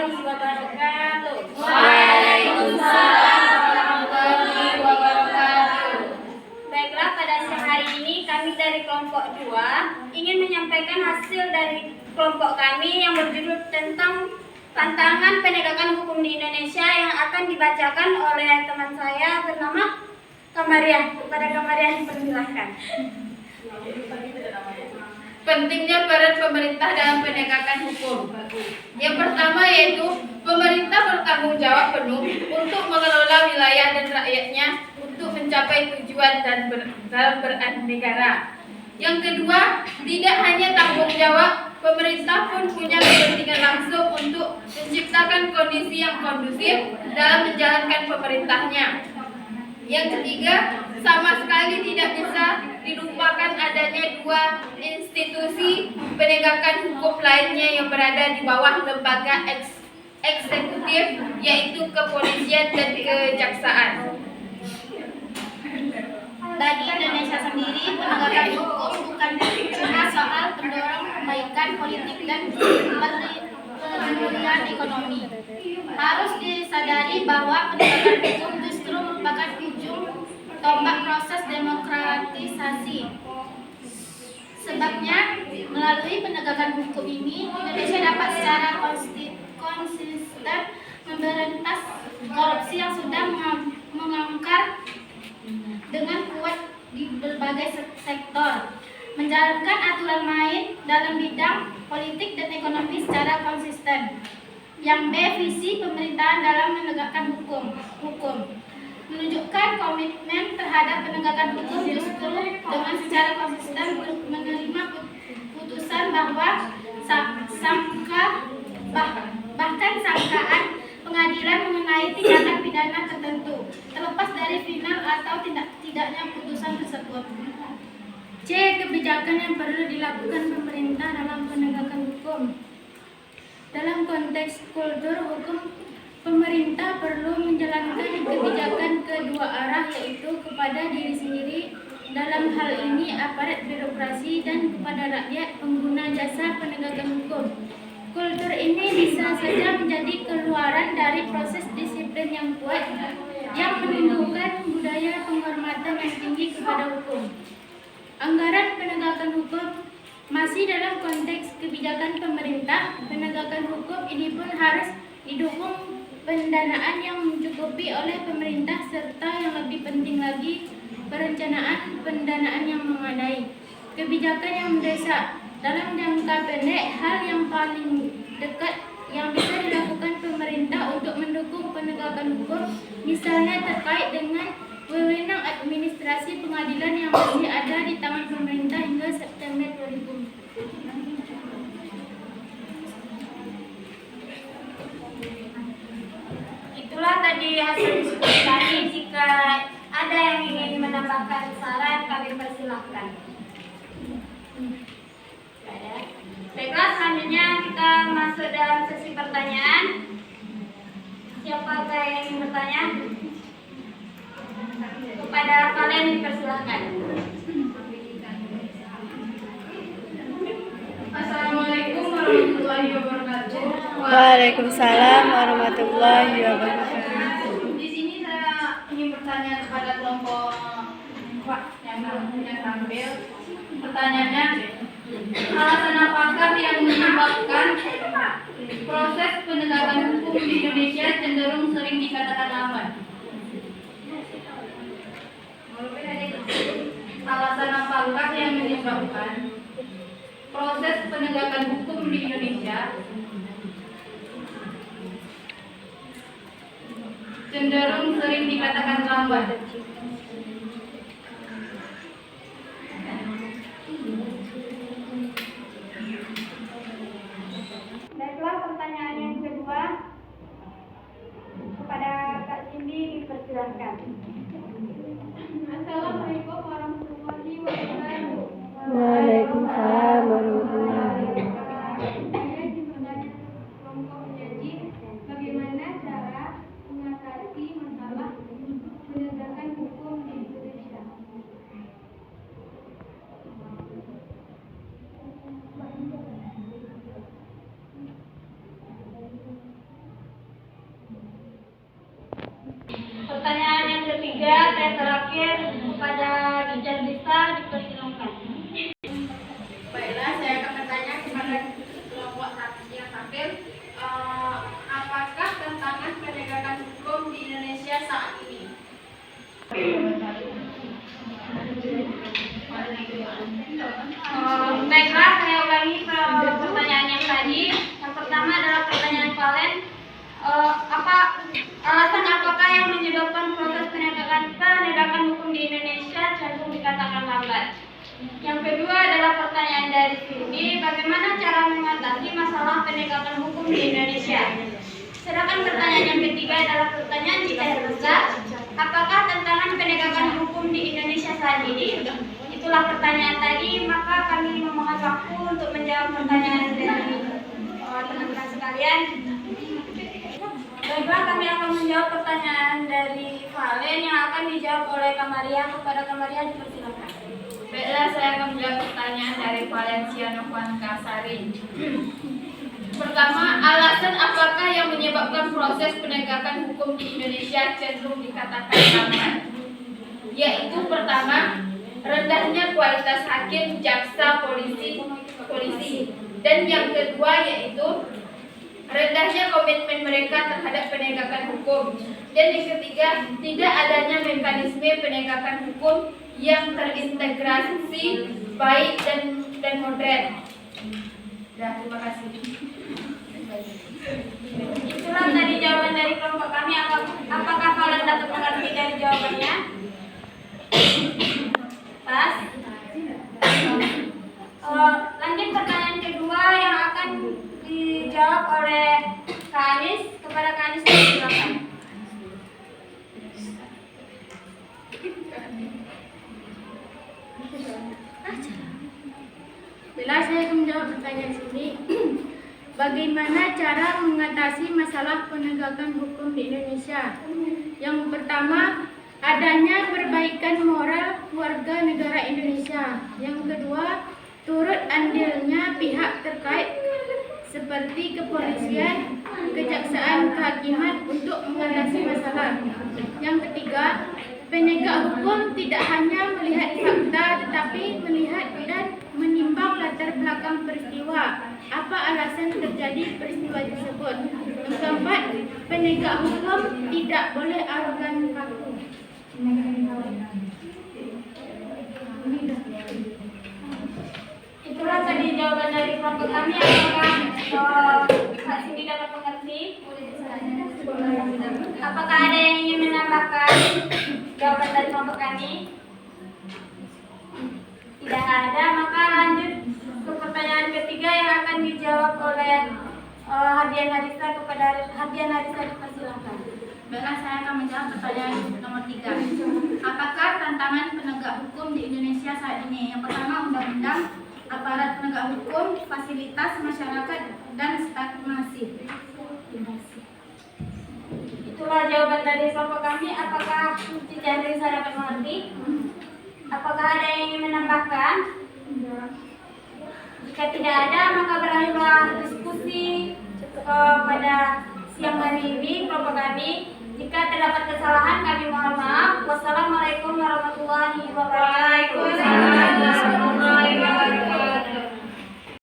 warahmatullahi wabarakatuh. Waalaikumsalam warahmatullahi wabarakatuh. Baiklah, pada siang hari ini kami dari kelompok 2 ingin menyampaikan hasil dari kelompok kami yang berjudul tentang tantangan penegakan hukum di Indonesia yang akan dibacakan oleh teman saya bernama Kamariah. Kepada Kamariah dipersilahkan. Pentingnya peran pemerintah dalam penegakan hukum. Yang pertama yaitu pemerintah bertanggung jawab penuh untuk mengelola wilayah dan rakyatnya untuk mencapai tujuan dan dalam bernegara. Yang kedua, tidak hanya tanggung jawab, pemerintah pun punya kepentingan langsung untuk menciptakan kondisi yang kondusif dalam menjalankan pemerintahnya. Yang ketiga, sama sekali tidak bisa dilupakan adanya dua institusi penegakan hukum lainnya yang berada di bawah lembaga eksekutif, yaitu kepolisian dan kejaksaan. Bagi Indonesia sendiri, penegakan hukum bukan cuma soal mendorong perbaikan politik dan pemulihan ekonomi. Harus disadari bahwa penegakan hukum justru merupakan ujung tombak proses demokratisasi. Sebabnya, melalui penegakan hukum ini, Indonesia dapat secara konsisten memberantas korupsi yang sudah mengangkar dengan kuat di berbagai sektor, menjalankan aturan main dalam bidang politik dan ekonomi secara konsisten. Yang B, visi pemerintahan dalam menegakkan hukum. Menunjukkan komitmen terhadap penegakan hukum justru dengan secara konsisten menerima putusan bahwa bahkan sangkaan pengadilan mengenai tindakan pidana tertentu, terlepas dari final atau tidaknya putusan tersebut. C, kebijakan yang perlu dilakukan pemerintah dalam penegakan hukum. Dalam konteks kultur hukum, pemerintah perlu menjalankan kebijakan kedua arah, yaitu kepada diri sendiri, dalam hal ini aparat birokrasi, dan kepada rakyat pengguna jasa penegakan hukum. Kultur ini bisa saja menjadi keluaran dari proses disiplin yang kuat yang menumbuhkan budaya penghormatan yang tinggi kepada hukum. Anggaran penegakan hukum masih dalam konteks kebijakan pemerintah. Penegakan hukum ini pun harus didukung pendanaan yang mencukupi oleh pemerintah, serta yang lebih penting lagi, perencanaan pendanaan yang memadai. Kebijakan yang mendesak dalam jangka pendek, hal yang paling dekat yang bisa dilakukan pemerintah untuk mendukung penegakan hukum, misalnya terkait dengan wewenang administrasi pengadilan yang masih ada di tangan pemerintah hingga September 2000. Itulah tadi hasil diskusi kami. Jika ada yang ingin menambahkan saran, kami persilahkan. Baiklah, selanjutnya kita masuk dalam sesi pertanyaan. Siapa yang ingin bertanya? Kepada kalian dipersilahkan. Assalamualaikum warahmatullahi wabarakatuh. Waalaikumsalam warahmatullahi wabarakatuh. Di sini saya ingin bertanya kepada kelompok yang tampil. Pertanyaannya, alasan apakah yang menyebabkan proses penegakan hukum di Indonesia cenderung sering dikatakan lambat? Alasan apakah yang menyebabkan proses penegakan hukum di Indonesia cenderung sering dikatakan lambat? Baiklah, pertanyaan yang kedua kepada Kak Cindy dipersilahkan. Assalamualaikum warahmatullahi wabarakatuh. Waalaikumsalam warahmatullahi wabarakatuh. Saya ingin bertanya kelompok penyaji, bagaimana cara mengatasi masalah penegakan hukum di Indonesia? yang terakhir kepada Dijan Rista dipersilakan. Baiklah, saya akan bertanya kepada kelompok yang tampil, apakah tantangan penegakan hukum di Indonesia saat ini? Baiklah, saya ulangi pertanyaan yang tadi. Yang pertama adalah pertanyaan Valen. Apakah yang menyebabkan proses penegakan hukum di Indonesia cenderung dikatakan lambat? Yang kedua adalah pertanyaan dari Cindy, bagaimana cara mengatasi masalah penegakan hukum di Indonesia? Sedangkan pertanyaan yang ketiga adalah pertanyaan Cita Herusa, apakah tantangan penegakan hukum di Indonesia saat ini? Itulah pertanyaan tadi, maka kami memohon waktu untuk menjawab pertanyaan dari teman-teman sekalian. Baiklah, kami akan menjawab pertanyaan dari Valen yang akan dijawab oleh Kamaria. Kepada Kamaria dipersilakan. Baiklah, saya akan menjawab pertanyaan dari Valencia Novanka Sari. Pertama, alasan apakah yang menyebabkan proses penegakan hukum di Indonesia cenderung dikatakan lambat? Yaitu pertama, rendahnya kualitas hakim, jaksa, polisi. Dan yang kedua yaitu rendahnya komitmen mereka terhadap penegakan hukum. Dan yang ketiga, tidak adanya mekanisme penegakan hukum yang terintegrasi baik dan modern. Terima kasih. Itulah tadi jawaban dari kelompok kami. Apakah kalian dapat mengerti dari jawabannya? Pas. Lanjut pertanyaan kedua yang akan dijawab oleh Kak Anis. Kepada Kak Anis silakan. Bila saya akan menjawab pertanyaan sini, bagaimana cara mengatasi masalah penegakan hukum di Indonesia? Yang pertama, adanya perbaikan moral warga negara Indonesia. Yang kedua, turut andilnya pihak terkait seperti kepolisian, kejaksaan, kehakiman untuk mengatasi masalah. Yang ketiga, penegak hukum tidak hanya melihat fakta tetapi melihat dan menimbang latar belakang peristiwa. Apa alasan terjadi peristiwa tersebut? Yang keempat, penegak hukum tidak boleh arogan kaku. Itulah tadi jawaban dari kelompok kami. Apakah Kak Cindy dapat mengerti? Apakah ada yang ingin menambahkan jawaban dari kelompok kami? Tidak ada, maka lanjut ke pertanyaan ketiga yang akan dijawab oleh Hadian Harisa. Kepada Hadian Harisa dipersilakan. Baiklah, saya akan menjawab pertanyaan nomor 3. Apakah tantangan penegak hukum di Indonesia saat ini? Yang pertama, undang-undang, aparat penegak hukum, fasilitas masyarakat, dan stagnasi. Itulah jawaban dari kelompok kami. Apakah Cici Harisa dapat mengerti? Apakah ada yang ingin menambahkan? Jika tidak ada, maka berakhirlah diskusi pada siang hari ini kelompok kami. Jika terdapat kesalahan, kami mohon maaf. Wassalamualaikum warahmatullahi wabarakatuh.